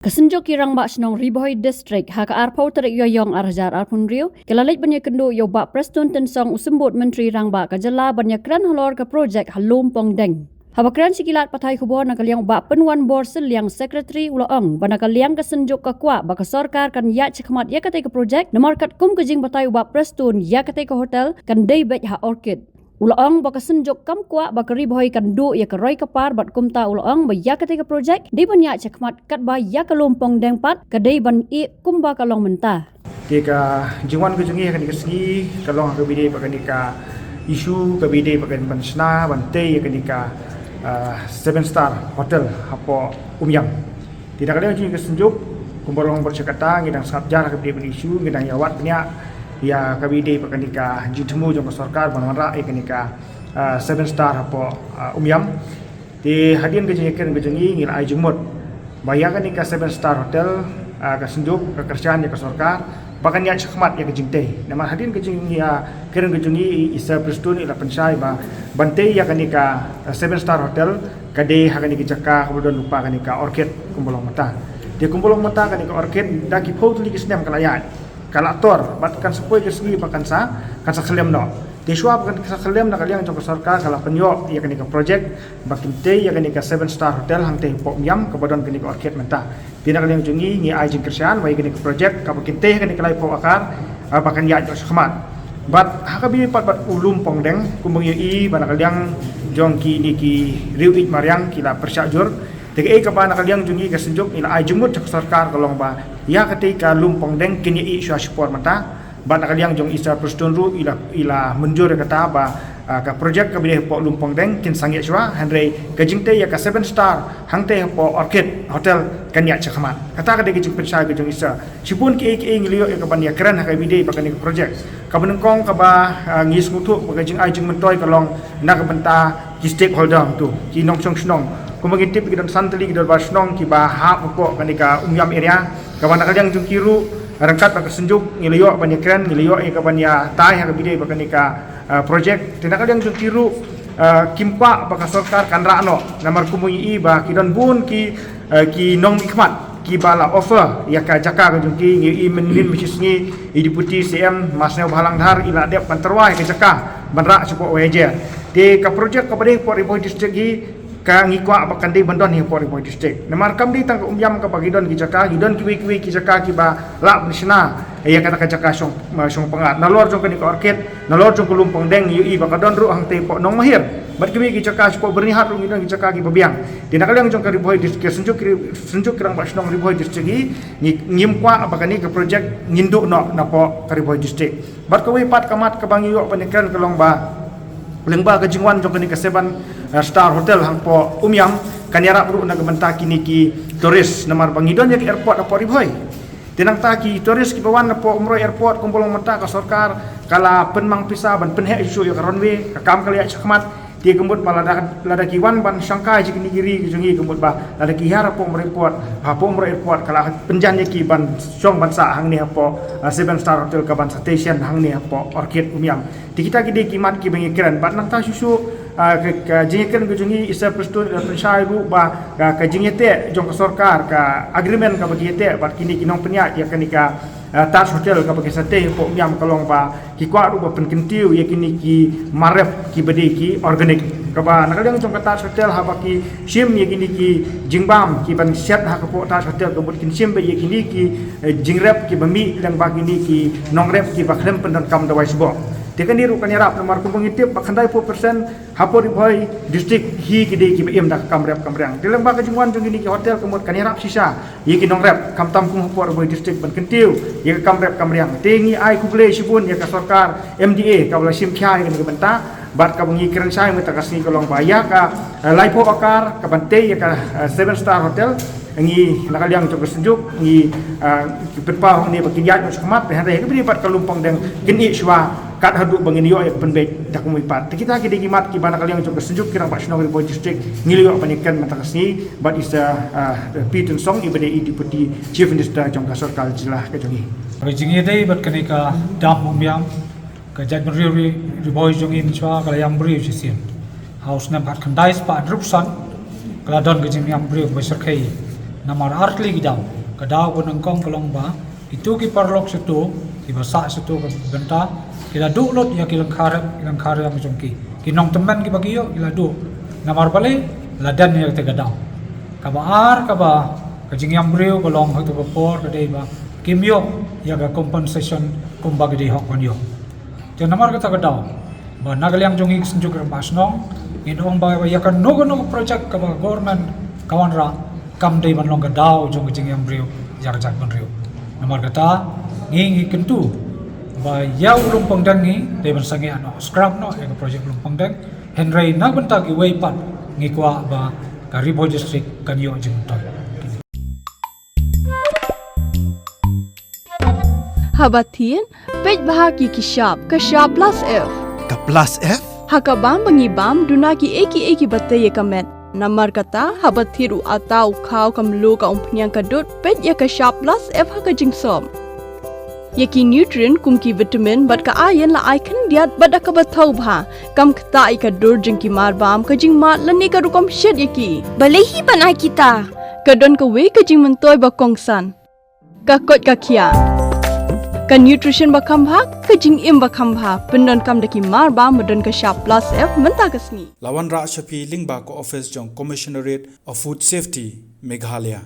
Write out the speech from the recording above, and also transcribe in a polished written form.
Kesenjo kirang bak senong Riboy District haka arpau terik yoyong arjar arpun riu kelalik banyak kendu yo bak prestun tensong usembut menteri rang bak kajala banyak kran halor ke projek halum pongdeng. Habakran sikilat patai kubor nak liang bak penuan bor seliang sekretari uloong banaka liang kesenjuk ke kuat bak sorkar kan ya cekmat ya kate ke projek nomor kat kum kejing patai bak prestun ya kate ke hotel kan day bek ha orchid. Uloong baka senjuk kam kuat baka riboy kan du ya ke roy kapar bat kumta uloong ba ya ketika projek di banyak cekmat kat ba ya ke lumpong dengpat ke day ban I kumba kalong mentah. Jika jingwan ke jengi akan dikesgi kalong ke bidai pakai nika isu ke bidai pakai ban sena bantai akan nika 7 star hotel hapo umyam. Tidak kali jengi kesenjuk kumborong bercakata ngidang sabjar ke bidai isu ngidang yawat banyak ya kabide pakanika jutemu jong sarkar banara ikanika 7 star hapo umyam di hadian kejengikan kejengi ngil ai jumut bayakan nika 7 star hotel kesenjuk kekerjaan ya ke sarkar bahkan ya chakmat ya kejingte nama hadian kejengi ya keren kejengi isa prestun ila pensai ba bantai ya kanika 7 star hotel kade hakani kejaka kemudian lupa kanika orchid kumpulong mata dia kumpulong mata kanika orchid daki potli kisnem kalayan kalator batkan sepoi ke segi pakan sa kelem no deswa pakan sa kelem na kaliang jong sarkar kala penyo ya kani ka project bakin te ya kani ka 7 star hotel hang te pok miam ke badon kani ka orchid menta tina kaliang jongi ni ai jing kerjaan wai kani ka project ka bakin te kani ka lai pok akar bakan ya jong khmat bat hakabi pat ulum pongdeng kumbang i bana kaliang jong ki ni ki riuit mariang kila persyajur tege ka bana kaliang jongi ka senjuk ila ai jumut jong sarkar kalong ba ya ketika lumpong deng kini i syua support mata ban kaliang jong isa prestun ru ila menjur kata ba ka project ka bideh po lumpong deng kin sangi syua handre kajing te ya ka 7 star hang te po orchid hotel kan ya chakmat kata ka de kajing pensai ka jong isa sipun ki ngilio ya ka ban ya keren ka bideh ba kan project ka benengkong ka ba ngis ngutuk ba kajing ai jing mentoi kalong nak benta ki stakeholder tu ki nong chong snong kumagitip gidan santali gidan basnong ki ba ha po kanika umyam area kabana kaliang jung kiru rangkat bak senjuk ngiliyo banyak keren ngiliyo e kabanya tai ha bidai bak kanika project tina kaliang jung kiru kimpa bak sarkar kanrano namar kumui ba kidan bun ki nong ikmat ki bala offer ya ka jaka ka jung ki ngi menin misisngi deputy CM masneu balang dhar ila dep panterwai ka jaka banra supo weje de ka project ka bade por Riboy district gi ka ngikwa apakan di bandon hi por Riboy district namar kam di tang umyam ka bagidon ki jaka gidon kiwi ki jaka ki ba la misna ya kata ka jaka song pengat nalor jong ka orchid nalor jong lumpong deng yu i bakadon ru hang te po nong mahir bat kiwi ki jaka spo bernihat ru gidon ki jaka ki babiang dina kaliang jong ka Riboy district senjuk kirang ba snong Riboy district gi ngimkwa apakan ni ka project nginduk no na po ka Riboy district bat kawi pat kamat ka bang yu panikran kalong ba lengba ke jingwan jong kini ke 7 star hotel hang po umyam kanyara ru na gementa kini ki turis namar bangidon ya ke airport apa Riboy tinang ta ki turis ki bawan na po umroh airport kumpulong menta ka sarkar kala penmang pisa ban penhe isu ya runway ka kam kali ya chakmat dia gembut lada kiwan ban sangkai ji kini giri jungi gembut ba lada ki hara po airport ha po umroh airport kala penjan ya ki ban song ban sa hang ni po 7 star hotel ka ban station hang ni po orchid umyam di kita ki kimat ki bengi keren bat nang ta susu ka jingekan ke jungi isa prestun pensai bu ba ka jingete jong ka sarkar ka agreement ka bagi te bat kini kinong penya ya kanika tas hotel ka bagi sate po miam kalong ba ki kwa ru ba penkentiu ya kini ki maref ki bede ki organic ka ba nakaliang jong ka tas hotel ha ba ki sim ya kini ki jingbam ki ban set ha ka po tas hotel ka bot kin sim ba ya kini ki jingrep ki bami dan ba kini ki nongrep ki ba khlem pendan kam da waisbo tekan diru kan yarap nomor kumpung itip bakandai 4% hapo Riboy district hi kide ki bem dak kamrep kamrang dalam ba kajungwan jong ini ki hotel kemut kan yarap sisa ye ki nongrep kam tam kum hapo Riboy district ban kentiu ye kamrep kamrang tengi ai kuble sibun ye ka sarkar MDA ka wala sim kya ye ka benta bat ka bungi keren sai meta kasni kolong baya ka laipo akar ka bante ye ka 7 star hotel ngi nakaliang jong senjuk ngi petpa hong ni bakiyat no skmat pe hande ke bri pat kalumpong deng kini shwa kat hadu bangin yo ek penbek dak mu ipat kita ki digimat ki bana kaliang jong senjuk kirang ba snong Riboy district ngilio panikan mata kasni bat isa pitun song ibade deputy chief minister jong ka sarkal jilah ka jongi Rejingi dai bat kanika dam umyam ka jag Riboy jongi chwa kala yang bri sisim house na bat kandai spa drupsan kala don ka jing yang bri besar kai namar artli gidau kadau ko nangkong kalong ba itu ki parlok situ ki basa situ ka benta kila dulot ya kilang kharap ang jongki kinong teman ki bagiyo kila du namar bale ladan ya te gadau kabaar kaba kajing yang brio kolong hatu kapor kadai ba kimyo ya ga compensation kumbaga di hok konyo jan namar kata gadau ba nagaliang jongi senjuk basnong inong ba ya kan no project kaba government kawan ra kam dei ban long gadau jong kajing yang brio ya jak ban rio namar kata ngi kentu ba ya ulung pangdangi dei ban sangi ano scrap no ya project ulung pangdang henry na benta ki way pat ngi kwa ba ka Riboy district kanyo jing toy Habatin, pej bahagi kishap, kashap plus F. Ka plus F? Hakabam bangibam dunaki eki batay kamet. Namar kata habatiru atau kau kamlu ka umpunyang kadut pej ya kashap plus F hakajing som. Yaki nutrient kumki vitamin bat ka ayan la ikan diat bat ka batau bha. Kam kata ikadur jengki marbam kajing mat lani ka rukom shed yaki. Balehi panai kita. Kadon ka we kajing mentoy bakongsan. Kakot kakia. Ka nutrition bakam bha kajing im bakam bha pendon kam daki marba medon ka sharp plus F menta kasni Lawan Ra Shapi Lingba ko office jong Commissionerate of Food Safety Meghalaya